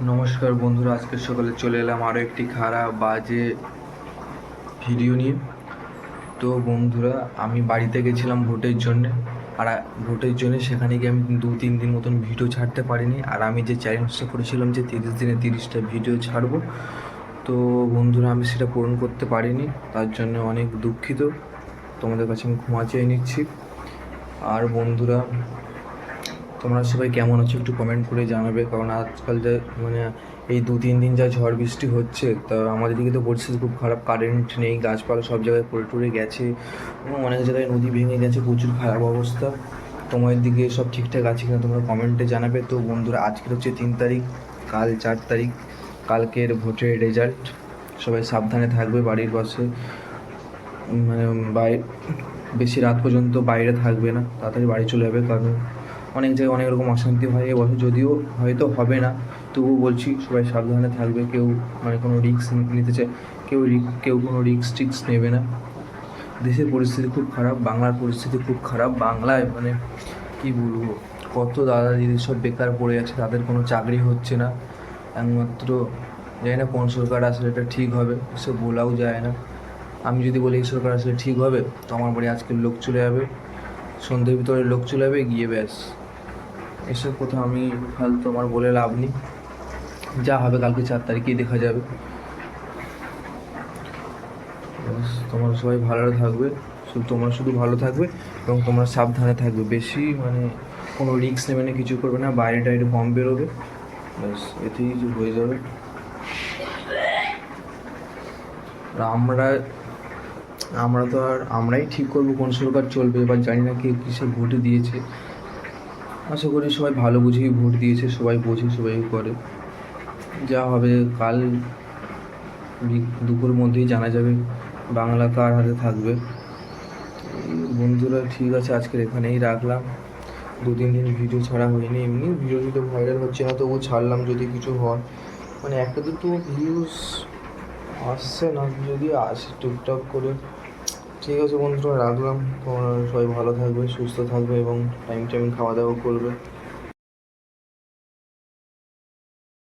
নমস্কার বন্ধুরা, আজকে সকালে চলে এলাম আরও একটি খারাপ বাজে ভিডিও নিয়ে। তো বন্ধুরা, আমি বাড়িতে গেছিলাম ভোটের জন্যে, আর ভোটের জন্যে সেখানে গিয়ে আমি 2-3 দিন মতন ভিডিও ছাড়তে পারিনি। আর আমি যে চ্যালেঞ্জটা করেছিলাম যে 30 দিনে 30টা ভিডিও ছাড়বো, তো বন্ধুরা আমি সেটা পূরণ করতে পারিনি। তার জন্য অনেক দুঃখিত, তোমাদের কাছে আমি ক্ষমা চেয়ে নিচ্ছি। আর বন্ধুরা, তোমরা সবাই কেমন আছো একটু কমেন্ট করে জানাবে, কারণ আজকাল যে এই 2-3 দিন যা ঝড় বৃষ্টি হচ্ছে, তা আমাদের দিকে তো পরিস্থিতি খুব খারাপ। কারেন্ট নেই, গাছপালা সব জায়গায় পড়ে টরে গেছে এবং অনেক জায়গায় নদী ভেঙে গেছে, প্রচুর খারাপ অবস্থা। তোমাদের দিকে সব ঠিকঠাক আছে কিনা তোমরা কমেন্টে জানাবে। তো বন্ধুরা, আজকের হচ্ছে 3 তারিখ, কাল 4 তারিখ, কালকের ভোটের রেজাল্ট। সবাই সাবধানে থাকবে, বাড়ির পাশে বাইরে বেশি রাত পর্যন্ত বাইরে থাকবে না, তাড়াতাড়ি বাড়ি চলে যাবে, কারণ অনেক জায়গায় অনেক রকম অশান্তি হয় এবছর। যদিও হয়তো হবে না, তবুও বলছি সবাই সাবধানে থাকবে। কেউ কোনো রিস্ক নিতে চায়, কেউ কোনো টিক্স নেবে না। দেশের পরিস্থিতি খুব খারাপ, বাংলার পরিস্থিতি খুব খারাপ। বাংলায় কী বলবো, কত দাদা দিদি সব বেকার পড়ে আছে, তাদের কোনো চাকরি হচ্ছে না। একমাত্র জানি না কোন সরকার আসলে এটা ঠিক হবে, সে বলাও যায় না। আমি যদি বলি এই সরকার আসলে ঠিক হবে, তো আমার বাড়ি আজকের লোক চলে যাবে, সন্ধ্যের ভিতরে লোক চলে যাবে, গিয়ে ব্যাস। এসব কথা আমি ফালতু আমার বলে লাভ নেই। যা হবে কালকে 4 তারিখেই দেখা যাবে। তোমরা সবাই ভালো থাকবে, তোমরা শুধু ভালো থাকবে এবং তোমরা সাবধানে থাকবে। বেশি কোনো রিস্ক নেবে না, কিছু করবে না, বাইরে টাইরে কম বেরোবে, ব্যাস এতেই হয়ে যাবে। আর আমরা তো আমরাই ঠিক করবো কোন সরকার চলবে। এবার জানি না কে কিসে ভোট দিয়েছে, আশা করি সবাই ভালো বুঝেই ভোট দিয়েছে, সবাই বোঝে, সবাই করে। যা হবে কাল দুপুরের মধ্যেই জানা যাবে বাংলা কার হাতে থাকবে। বন্ধুরা ঠিক আছে, আজকের এখানেই রাখলাম। 2-3 দিন ভিডিও ছাড়া হয়নি, এমনি ভিডিও ভাইরাল হচ্ছে না, তবু ছাড়লাম যদি কিছু হয়। একটা দুটো ভিউজ আসছে না, যদি আসে টুকটাক করে। ঠিক আছে বন্ধুরা, রাখলাম। তোমরা সবাই ভালো থাকবে, সুস্থ থাকবে এবং টাইম খাওয়া দাওয়া করবে।